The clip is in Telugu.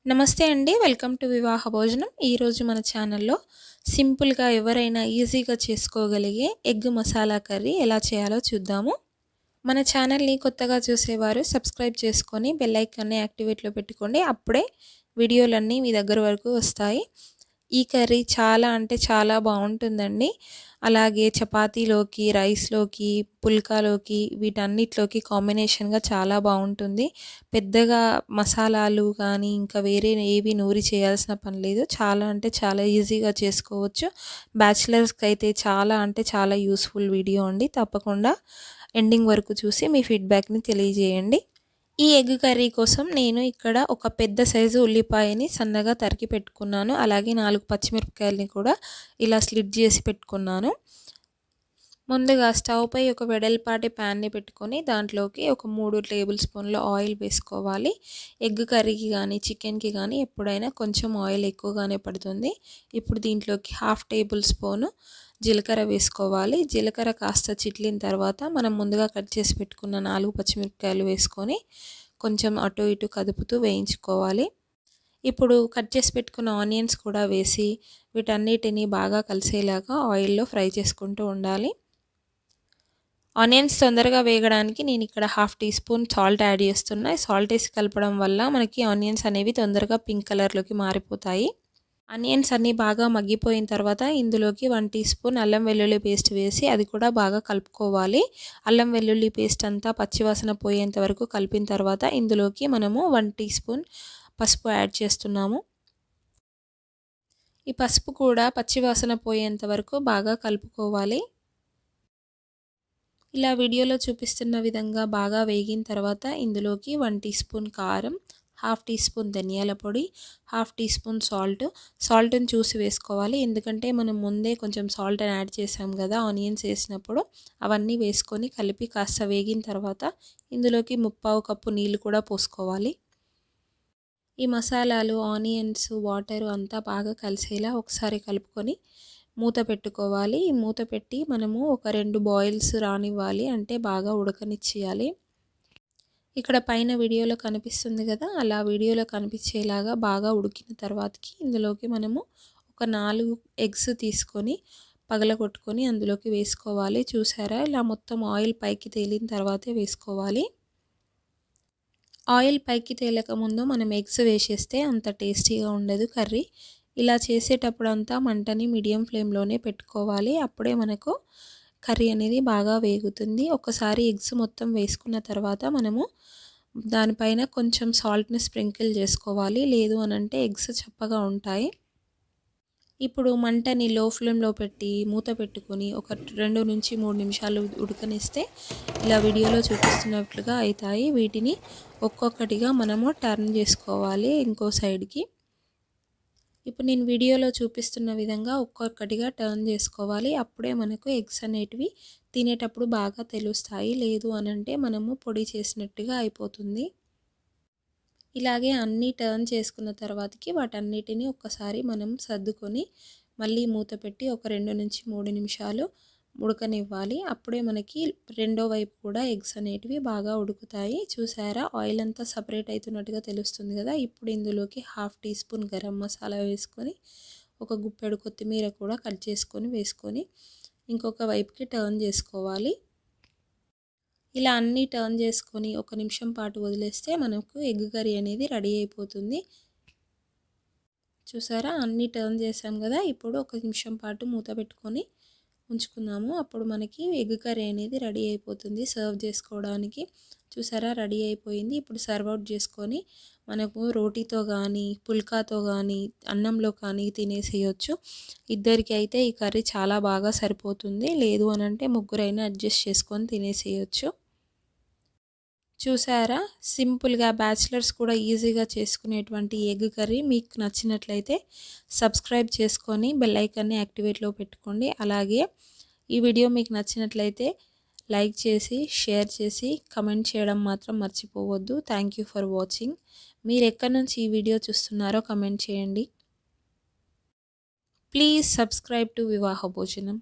నమస్తే అండి. వెల్కమ్ టు వివాహ భోజనం. ఈరోజు మన ఛానల్‌లో సింపుల్‌గా ఎవరైనా ఈజీగా చేసుకోగలిగే ఎగ్ మసాలా కర్రీ ఎలా చేయాలో చూద్దాము. మన ఛానల్‌ని కొత్తగా చూసేవారు సబ్స్క్రైబ్ చేసుకొని బెల్ ఐకాన్‌ని యాక్టివేట్‌లో పెట్టుకోండి. అప్పుడే వీడియోలన్నీ మీ దగ్గర వరకు వస్తాయి. ఈ కర్రీ చాలా అంటే చాలా బావుంటుందండి. అలాగే చపాతీలోకి, రైస్‌లోకి, పుల్కాలోకి వీటన్నిటిలోకి కాంబినేషన్‌గా చాలా బావుంటుంది. పెద్దగా మసాలాలు కానీ, ఇంకా వేరే ఏవి నూరి చేయాల్సిన పని లేదు. చాలా అంటే చాలా ఈజీగా చేసుకోవచ్చు. బ్యాచిలర్స్‌కైతే చాలా అంటే చాలా యూజ్‌ఫుల్ వీడియో అండి. తప్పకుండా ఎండింగ్ వరకు చూసి మీ ఫీడ్‌బ్యాక్‌ని తెలియజేయండి. ఈ ఎగ్ కర్రీ కోసం నేను ఇక్కడ ఒక పెద్ద సైజు ఉల్లిపాయని సన్నగా తరిగి పెట్టుకున్నాను. అలాగే 4 పచ్చిమిరపకాయలని కూడా ఇలా స్లిట్ చేసి పెట్టుకున్నాను. ముందుగా స్టవ్ పై ఒక వెడల్పాటి ప్యాన్‌ని పెట్టుకొని దాంట్లోకి ఒక 3 టేబుల్ స్పూన్ల ఆయిల్ వేసుకోవాలి. ఎగ్ కర్రీకి గానీ, చికెన్‌కి గానీ ఎప్పుడైనా కొంచెం ఆయిల్ ఎక్కువగానే పడుతుంది. ఇప్పుడు దీంట్లోకి హాఫ్ టేబుల్ స్పూను జీలకర్ర వేసుకోవాలి. జీలకర్ర కాస్త చిట్లిన తర్వాత మనం ముందుగా కట్ చేసి పెట్టుకున్న 4 పచ్చిమిరపకాయలు వేసుకొని కొంచెం అటు ఇటు కదుపుతూ వేయించుకోవాలి. ఇప్పుడు కట్ చేసి పెట్టుకున్న ఆనియన్స్ కూడా వేసి వీటన్నిటిని బాగా కలిసేలాగా ఆయిల్‌లో ఫ్రై చేసుకుంటూ ఉండాలి. ఆనియన్స్ తొందరగా వేగడానికి నేను ఇక్కడ half teaspoon salt add చేస్తున్నా. సాల్ట్ వేసి కలపడం వల్ల మనకి ఆనియన్స్ అనేవి తొందరగా పింక్ కలర్‌లోకి మారిపోతాయి. ఆనియన్స్ అన్నీ బాగా మగ్గిపోయిన తర్వాత ఇందులోకి 1 టీ స్పూన్ అల్లం వెల్లుల్లి పేస్ట్ వేసి అది కూడా బాగా కలుపుకోవాలి. అల్లం వెల్లుల్లి పేస్ట్ అంతా పచ్చివాసన పోయేంత వరకు కలిపిన తర్వాత ఇందులోకి మనము 1 టీ స్పూన్ పసుపు యాడ్ చేస్తున్నాము. ఈ పసుపు కూడా పచ్చివాసన పోయేంత వరకు బాగా కలుపుకోవాలి. ఇలా వీడియోలో చూపిస్తున్న విధంగా బాగా వేగిన తర్వాత ఇందులోకి 1 టీ స్పూన్ కారం, హాఫ్ టీ స్పూన్ ధనియాల పొడి, హాఫ్ టీ స్పూన్ సాల్ట్‌ని చూసి వేసుకోవాలి. ఎందుకంటే మనం ముందే కొంచెం సాల్ట్‌ని యాడ్ చేసాం కదా ఆనియన్స్ వేసినప్పుడు. అవన్నీ వేసుకొని కలిపి కాస్త వేగిన తర్వాత ఇందులోకి 3/4 కప్పు నీళ్లు కూడా పోసుకోవాలి. ఈ మసాలాలు, ఆనియన్స్, వాటరు అంతా బాగా కలిసేలా ఒకసారి కలుపుకొని మూత పెట్టుకోవాలి. ఈ మూత పెట్టి మనము ఒక 2 బాయిల్స్ రానివ్వాలి. అంటే బాగా ఉడకనిచ్చేయాలి. ఇక్కడ పైన వీడియోలో కనిపిస్తుంది కదా, అలా వీడియోలో కనిపించేలాగా బాగా ఉడికిన తర్వాతకి ఇందులోకి మనము ఒక 4 ఎగ్స్ తీసుకొని పగలగొట్టుకొని అందులోకి వేసుకోవాలి. చూసారా, ఇలా మొత్తం ఆయిల్ పైకి తేలిన తర్వాతే వేసుకోవాలి. ఆయిల్ పైకి తేలక ముందు మనం ఎగ్స్ వేసేస్తే అంత టేస్టీగా ఉండదు కర్రీ. ఇలా చేసేటప్పుడంతా మంటని మీడియం ఫ్లేమ్‌లోనే పెట్టుకోవాలి. అప్పుడే మనకు కర్రీ అనేది బాగా వేగుతుంది. ఒకసారి ఎగ్స్ మొత్తం వేసుకున్న తర్వాత మనము దానిపైన కొంచెం సాల్ట్‌ని స్ప్రింకిల్ చేసుకోవాలి. లేదు అనంటే ఎగ్స్ చప్పగా ఉంటాయి. ఇప్పుడు మంటని లో ఫ్లేమ్‌లో పెట్టి మూత పెట్టుకొని ఒక 2-3 నిమిషాలు ఉడకనిస్తే ఇలా వీడియోలో చూపిస్తున్నట్లుగా అవుతాయి. వీటిని ఒక్కొక్కటిగా మనము టర్న్ చేసుకోవాలి ఇంకో సైడ్‌కి. ఇప్పుడు నేను వీడియోలో చూపిస్తున్న విధంగా ఒక్కొక్కటిగా టర్న్ చేసుకోవాలి. అప్పుడే మనకు ఎగ్స్ అనేటివి తినేటప్పుడు బాగా తెలుస్తాయి. లేదు అనంటే మనము పొడి చేసినట్టుగా అయిపోతుంది. ఇలాగే అన్నీ టర్న్ చేసుకున్న తర్వాతకి వాటన్నిటిని ఒక్కసారి మనం సర్దుకొని మళ్ళీ మూత పెట్టి ఒక 2-3 నిమిషాలు ఉడకనివ్వాలి. అప్పుడే మనకి రెండో వైపు కూడా ఎగ్స్ అనేటివి బాగా ఉడుకుతాయి. చూసారా, ఆయిల్ అంతా సపరేట్ అవుతున్నట్టుగా తెలుస్తుంది కదా. ఇప్పుడు ఇందులోకి half teaspoon garam masala వేసుకొని ఒక గుప్పెడు కొత్తిమీర కూడా కట్ చేసుకొని వేసుకొని ఇంకొక వైపుకి టర్న్ చేసుకోవాలి. ఇలా అన్నీ టర్న్ చేసుకొని ఒక నిమిషం పాటు వదిలేస్తే మనకు ఎగ్ కర్రీ అనేది రెడీ అయిపోతుంది. చూసారా, అన్నీ టర్న్ చేసాం కదా. ఇప్పుడు ఒక నిమిషం పాటు మూత పెట్టుకొని ఉంచుకుందాము. అప్పుడు మనకి ఎగ్ కర్రీ అనేది రెడీ అయిపోతుంది సర్వ్ చేసుకోవడానికి. చూసారా, రెడీ అయిపోయింది. ఇప్పుడు సర్వ్ అవుట్ చేసుకొని మనకు రోటీతో కానీ, పుల్కాతో కానీ, అన్నంలో కానీ తినేసేయచ్చు. ఇద్దరికి అయితే ఈ కర్రీ చాలా బాగా సరిపోతుంది. లేదు అనంటే ముగ్గురైనా అడ్జస్ట్ చేసుకొని తినేసేయచ్చు. చూసారా, సింపుల్గా బ్యాచిలర్స్ కూడా ఈజీగా చేసుకునేటువంటి ఎగ్ కర్రీ మీకు నచ్చినట్లయితే సబ్స్క్రైబ్ చేసుకొని బెల్ ఐకాన్ని యాక్టివేట్లో పెట్టుకోండి. అలాగే ఈ వీడియో మీకు నచ్చినట్లయితే లైక్ చేసి, షేర్ చేసి, కమెంట్ చేయడం మాత్రం మర్చిపోవద్దు. Thank you for watching. మీరు ఎక్కడి నుంచి ఈ వీడియో చూస్తున్నారో కమెంట్ చేయండి. ప్లీజ్ సబ్స్క్రైబ్ టు వివాహ భోజనం.